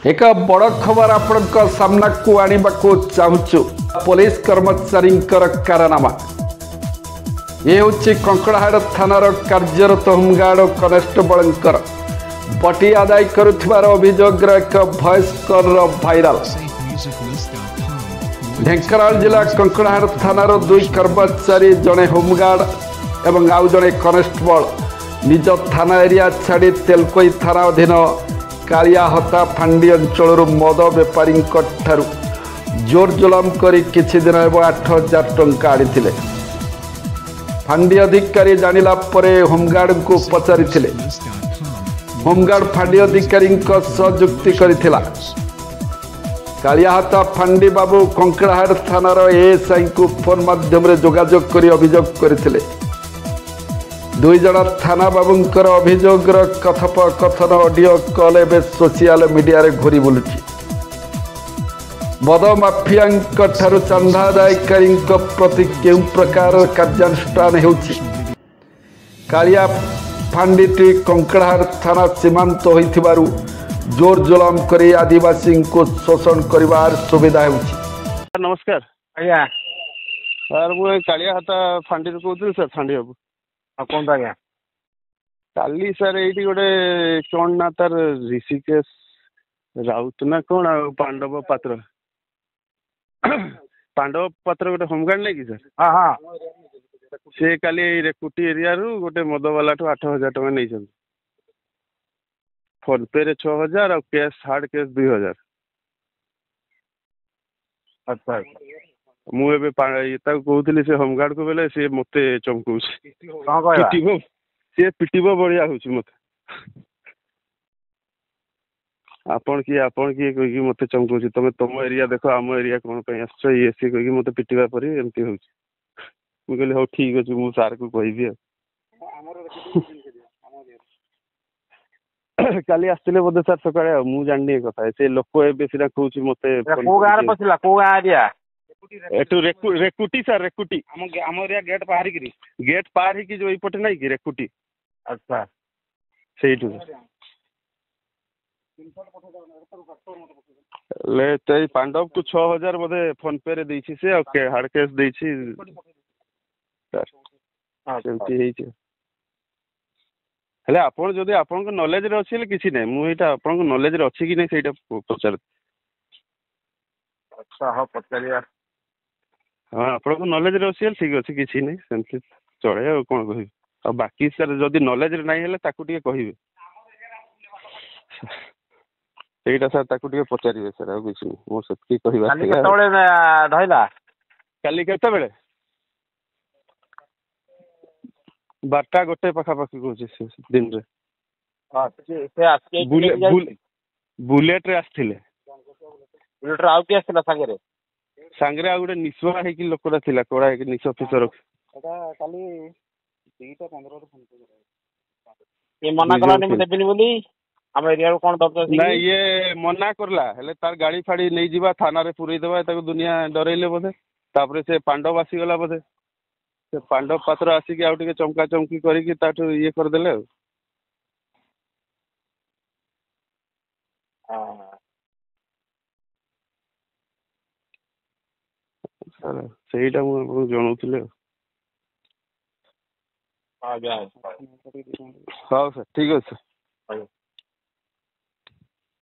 एक बड़ खबर आपण सामना को आने को चाहूँ पुलिस कर्मचारी कारनामा ये हूँ कंकड़ाहाड़ थानार कार्यरत होमगार्ड कनेस्टेबल बटी आदाय करुथिबार अभियोग एक भॉइस कॉल भाइराल। ढेंकानाल जिला कंकड़ाहाड़ थानार दुई कर्मचारी जड़े होमगार्ड एवं आउ जड़े कनेस्टेबल निज थाना एरिया छाड़ी तेलकोई थाना अधीन कालियाहता फांडी अंचल मद बेपारी जोर जुलम करी किछि दिन हेब 8,000 टंका आनी। फांडी अधिकारी जानिला परे होमगार्ड को पचारि होमगार्ड फांडी अधिकारी जुक्ति करिथिला। कालियाहता फांडी बाबू कंकड़ाहाड़ थानार एएसआई को फोन माध्यम जोगाजोग करी अभियोग करथिले। दुई जन थाना बाबूंकर अभियोगर कथोपकथन ऑडियो कॉल एवं सोशल मीडिया रे घूरी बुलुची। मद माफिया चंदा आदायकारी प्रति केउ प्रकार कार्यानुष्ठान होउची। कालिया फांडीटी कंकड़ाहाड़ थाना सीमांत होइथिबारु जोर जुलम करी आदिवासी को शोषण करिवार सुविधा होउची। नमस्कार आज्ञा सर मु कालियाहता फांडी कहूँ सर फांडी बाबू कौन आज्ञा काली सर ये गोटे कौन ना तार ऋषिकेश राउत ना कौन पांडव पात्र पांडव पात्र गोटे होमगार्ड नहीं कि सर हाँ हाँ से काली रेकुटी एरिया रु गोटे मद वाला 8,000 टका नहीं फोन पे रे 6,000 और कैश हार्ड कैश 2,000। अच्छा मुझे कहूली से होमगार्ड को बेले सी मत चमकौच सी पिटब बढ़िया हूँ मत आपण किए कहीकि मत चमकौच तुम तुम एरिया देख आम एरिया कौन आस ये सी कहीकि मत पिटा पर एमती हूँ। मुझे हाँ ठीक अच्छे मुझे सार को कह काली आसते बोधे सर सका मुझे जानी कथा से लोक ए सीना कौच मत रेकुटी सर रेकुटी आम एरिया गेट पार ही जो यपटे ना कि रेकुटी। अच्छा से पांडव को 6,000 बोधे फोन पे रे देछि से हार्ड कैश देछि हेले आपण जदि आपण को नॉलेज रे अछि किछि नै मु एटा आपण को नॉलेज रे अछि कि नै सेटा पचार। अच्छा हां पचारिया हाँ आपको नॉलेज रे अछि ठीक अछि किछि नै सेमति चले आ कोन कहि आ बाकी सर जदि नॉलेज रे नै हेले ताकू टिके कहिबे सेटा सर ताकू टिके पचारिबे सर आ किछि नै मो सत्य कहिबा काली केतबेले धइला काली केतबेले 12टा गोटे पाखा पाखी कहूँ दिन रे बुलेट रे आसथिले बुलेट आउ के आसला संगे सांगरे आ गोटे निस्वा है कि लोकरा थिला कोड़ा है कि निस ऑफिसर एटा काली 2:15 फोन पे ये मना कला नै देबिनी बोली हम एरिया रो कोन दब नै ये मना करला हेले तार गाड़ी फाड़ी नै जीवा थाना रे पुरई देबा ताको दुनिया डरैले बोधे तापरे से पांडव आसी गला बोधे से पांडव पात्र आसी के आउ टिके चमका चमकी करी कि ताठु ये कर देले हां सर सेटा मु जणाउथिले हां जा हाँ सर ठीक है सर।